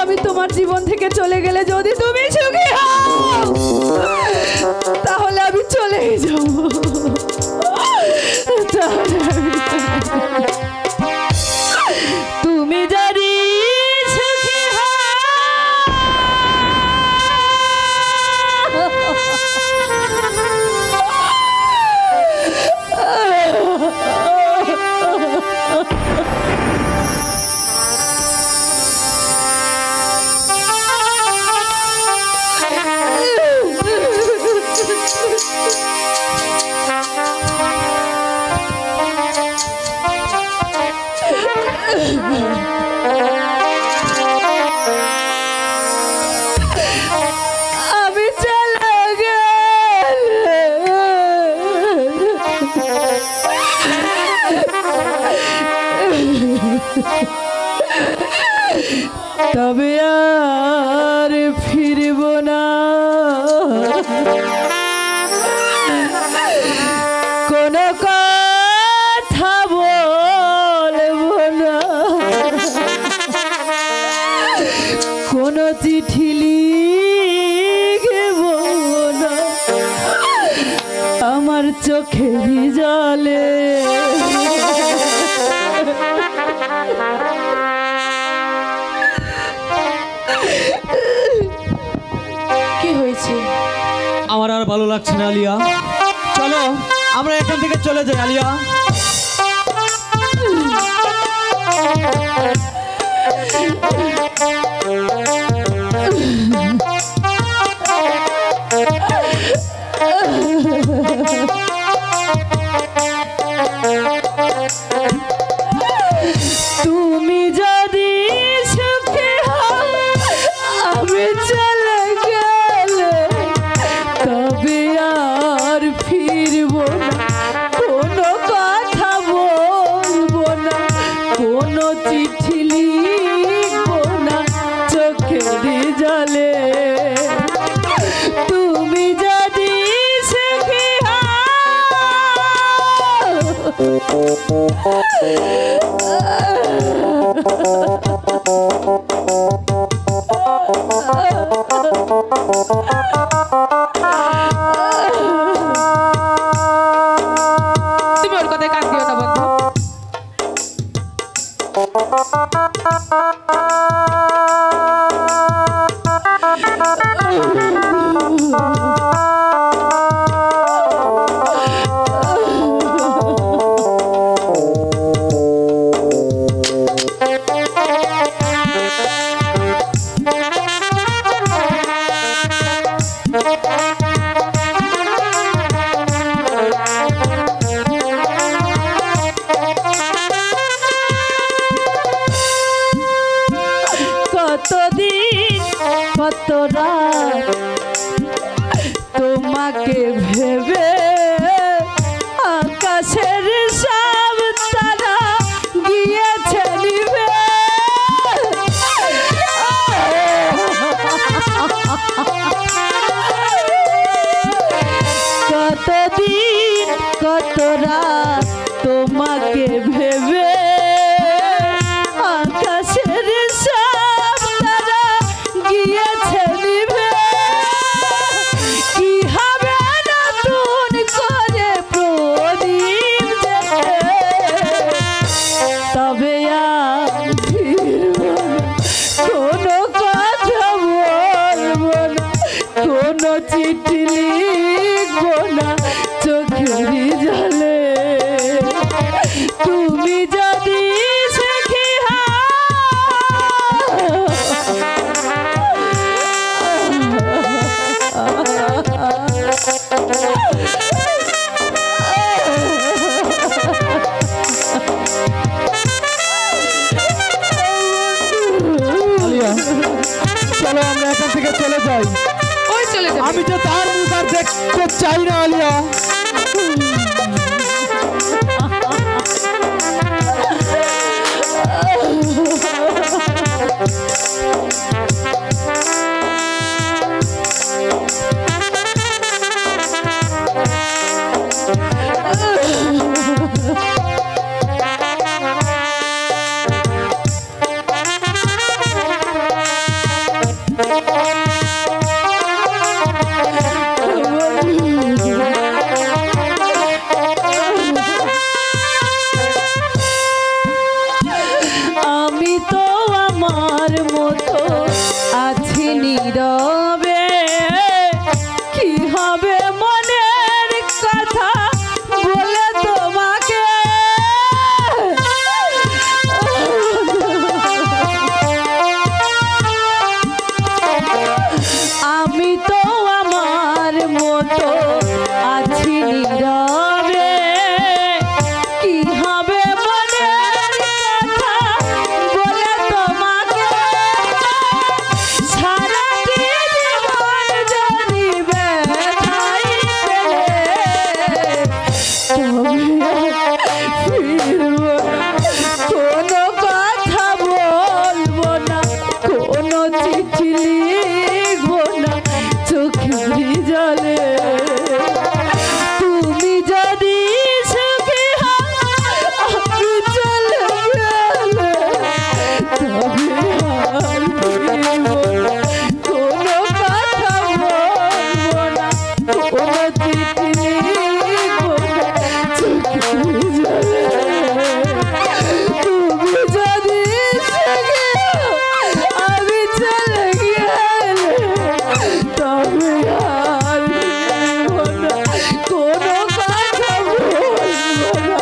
আমি তোমার জীবন থেকে চলে গেলে যদি তুমি সুখী হও তাহলে আমি চলেই যাব। তুমি যদি সুখী হও আমি চলে গেলে তবে আর ফিরব না, কোনো কথা বলবো না, কোনো চিঠি লিখব না, আমার চোখের জলে কি হয়েছে? আমার আর ভালো লাগছে না আলিয়া, চলো আমরা এখান থেকে চলে যাই আলিয়া। তুমি যদি সুখী হও আমি চলে গেলে তবে আর ফিরব না, কোনো কথা বলবো না, কোনো চিঠি লিখব না, চোখের জলে তুমি যদি সুখী হও তুমি ওর কথায় কান দিও না বন্ধু। কতদিন কত রাত তোমাকে ভেবে আকাশের সব তারা গিয়েছে নিভে, কতদিন কত রাত তোমাকে ভেবে আকাশের সব তারা গিয়েছে নিভে, কি হবে নতুন করে প্রদীপ জেলে, তবে আর ফিরব না, কোনো কথা বলবো না, কোনো চিঠি লিখব না, চোখের জলে তুমি যদি সুখী হও আলিয়া চলো আমরা এখান থেকে চলে যাই। ওই চলে যাবে। আমি তো তার মুখ আর দেখতে চাই না আলিয়া। আমার মতো আছি নীরবে কি হবে মনের কথা বলে তোমাকে আমি তো আমার মতো আছি নীরবে কি হবে মনের কথা বলে তোমাকে সারাটি জীবন যদি ব্যথায় পেলে ফিরব কোনো কথা বলবো না কোনো চিঠি লিখবো না চোখের জলে তুমি যদি সুখী হও আমি চলে গেলে তবে আর ফিরবো না। কোনো কথা বলবো না কোনো চিঠি লিখবো না চোখের জলে তুমি যদি সুখী হও আমি চলে গেলে তবে আর ফিরবো না। কোনো কথা বলবো না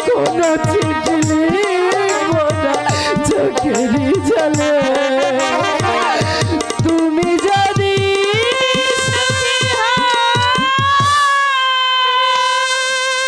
কোনো চিঠি লিখবো না চোখের জলে